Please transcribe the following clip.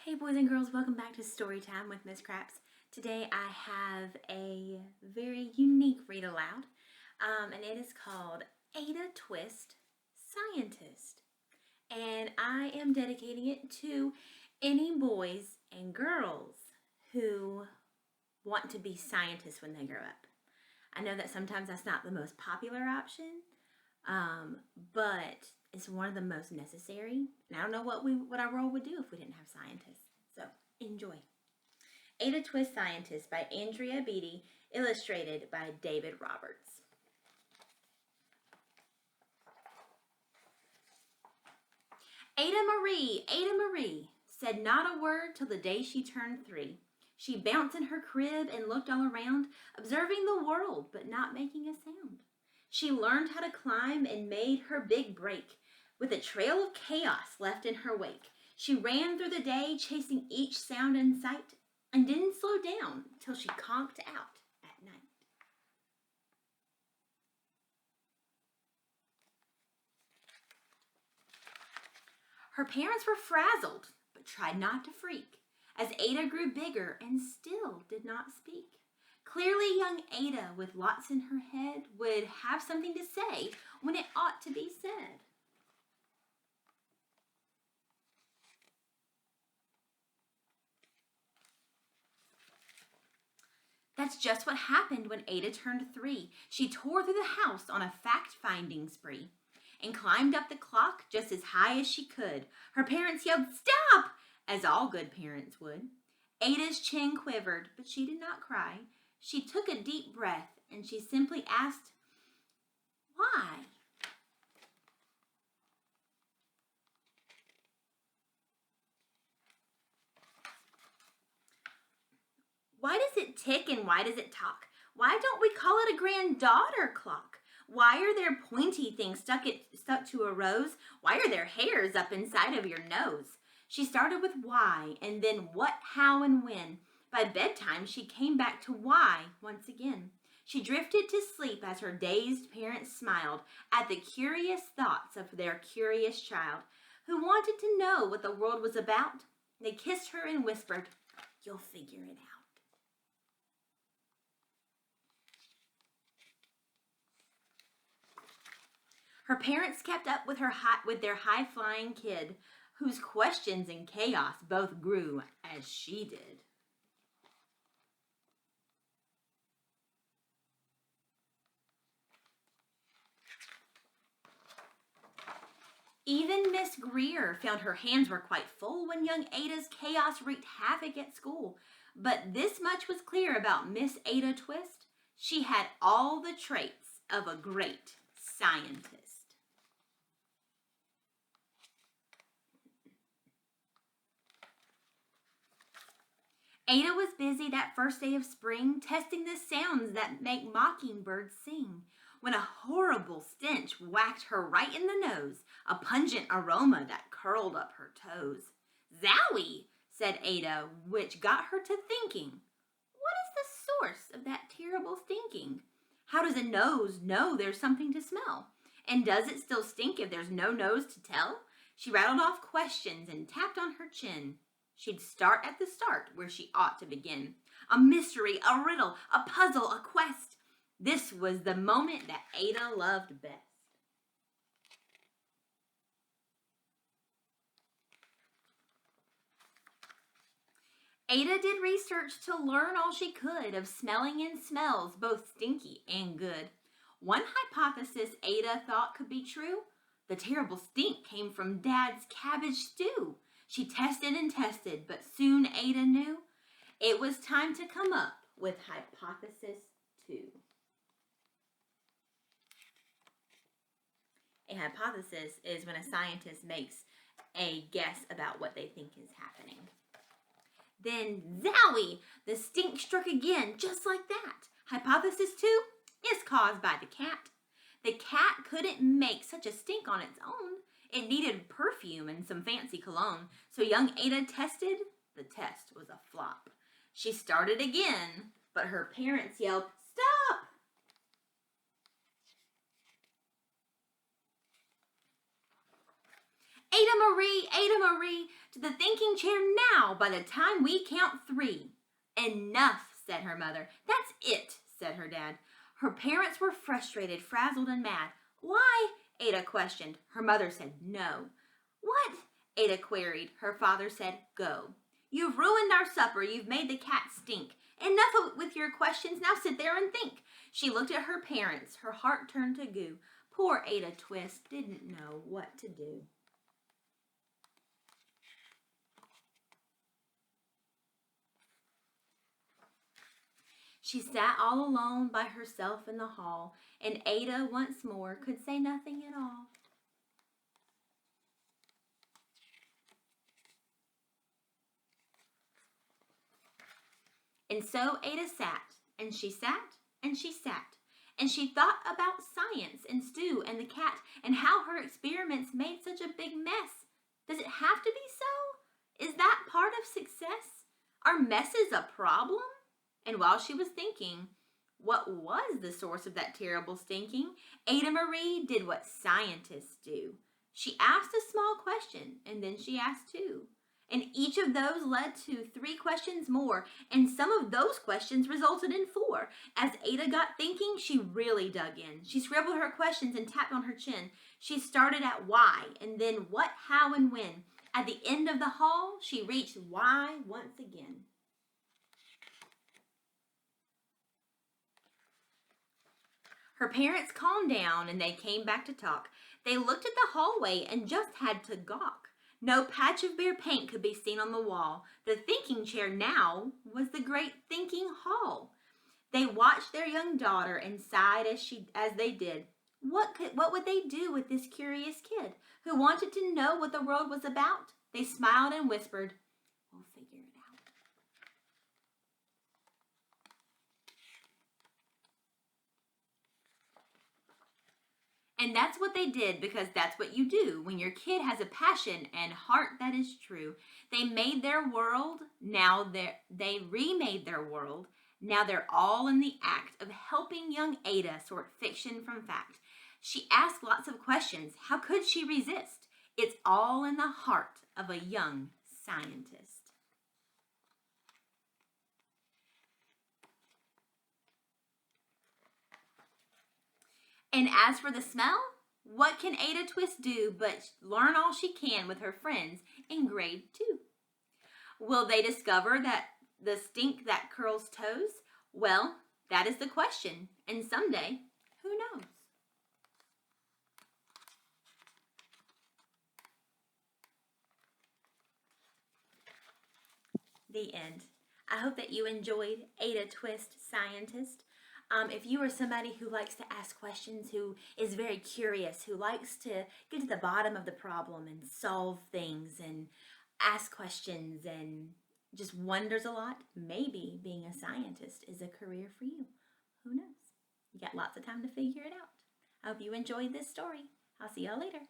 Hey boys and girls, welcome back to Storytime with Miss Craps. Today I have a very unique read aloud, and it is called Ada Twist, Scientist. And I am dedicating it to any boys and girls who want to be scientists when they grow up. I know that sometimes that's not the most popular option, but it's one of the most necessary. And I don't know what our world would do if we didn't have scientists. So enjoy. Ada Twist Scientist by Andrea Beaty, illustrated by David Roberts. Ada Marie, said not a word till the day she turned 3. She bounced in her crib and looked all around, observing the world, but not making a sound. She learned how to climb and made her big break, with a trail of chaos left in her wake. She ran through the day, chasing each sound in sight, and didn't slow down till she conked out at night. Her parents were frazzled, but tried not to freak, as Ada grew bigger and still did not speak. Clearly young Ada, with lots in her head, would have something to say when it ought to be said. That's just what happened when Ada turned 3. She tore through the house on a fact-finding spree and climbed up the clock just as high as she could. Her parents yelled, "Stop!" as all good parents would. Ada's chin quivered, but she did not cry. She took a deep breath and she simply asked, "Why?" Why does it tick and why does it talk? Why don't we call it a granddaughter clock? Why are there pointy things stuck to a rose? Why are there hairs up inside of your nose? She started with why, and then what, how, and when. By bedtime, she came back to why once again. She drifted to sleep as her dazed parents smiled at the curious thoughts of their curious child, who wanted to know what the world was about. They kissed her and whispered, "You'll figure it out." Her parents kept up with their high-flying kid, whose questions and chaos both grew as she did. Even Miss Greer found her hands were quite full when young Ada's chaos wreaked havoc at school. But this much was clear about Miss Ada Twist: she had all the traits of a great scientist. Ada was busy that first day of spring testing the sounds that make mockingbirds sing, when a horrible stench whacked her right in the nose, a pungent aroma that curled up her toes. "Zowie!" said Ada, which got her to thinking. What is the source of that terrible stinking? How does a nose know there's something to smell? And does it still stink if there's no nose to tell? She rattled off questions and tapped on her chin. She'd start at the start where she ought to begin. A mystery, a riddle, a puzzle, a quest. This was the moment that Ada loved best. Ada did research to learn all she could of smelling and smells, both stinky and good. One hypothesis Ada thought could be true: the terrible stink came from Dad's cabbage stew. She tested and tested, but soon Ada knew it was time to come up with hypothesis 2. A hypothesis is when a scientist makes a guess about what they think is happening. Then, zowie! The stink struck again, just like that. Hypothesis 2 is caused by the cat. The cat couldn't make such a stink on its own. It needed perfume and some fancy cologne, so young Ada tested. The test was a flop. She started again, but her parents yelled, "Stop!" Ada Marie, To the thinking chair now by the time we count 3. Enough, said her mother. That's it, said her dad. Her parents were frustrated, frazzled, and mad. Why? Ada questioned. Her mother said no. What? Ada queried. Her father said go. You've ruined our supper. You've made the cat stink. Enough with your questions. Now sit there and think. She looked at her parents. Her heart turned to goo. Poor Ada Twist didn't know what to do. She sat all alone by herself in the hall, and Ada once more could say nothing at all. And so Ada sat, and she sat, and she sat, and she thought about science and Stu and the cat and how her experiments made such a big mess. Does it have to be so? Is that part of success? Are messes a problem? And while she was thinking, what was the source of that terrible stinking? Ada Marie did what scientists do. She asked a small question, and then she asked 2. And each of those led to 3 questions more, and some of those questions resulted in 4. As Ada got thinking, she really dug in. She scribbled her questions and tapped on her chin. She started at why, and then what, how, and when. At the end of the hall, she reached why once again. Her parents calmed down and they came back to talk. They looked at the hallway and just had to gawk. No patch of bare paint could be seen on the wall. The thinking chair now was the great thinking hall. They watched their young daughter and sighed as they did. What would they do with this curious kid who wanted to know what the world was about? They smiled and whispered, "We'll figure it out." And that's what they did, because that's what you do when your kid has a passion and heart that is true. They made their world, they remade their world. Now they're all in the act of helping young Ada sort fiction from fact. She asked lots of questions. How could she resist? It's all in the heart of a young scientist. And as for the smell, what can Ada Twist do but learn all she can with her friends in grade 2? Will they discover that the stink that curls toes? Well, that is the question, and someday, who knows? The end. I hope that you enjoyed Ada Twist, Scientist. If you are somebody who likes to ask questions, who is very curious, who likes to get to the bottom of the problem and solve things and ask questions and just wonders a lot, maybe being a scientist is a career for you. Who knows? You got lots of time to figure it out. I hope you enjoyed this story. I'll see y'all later.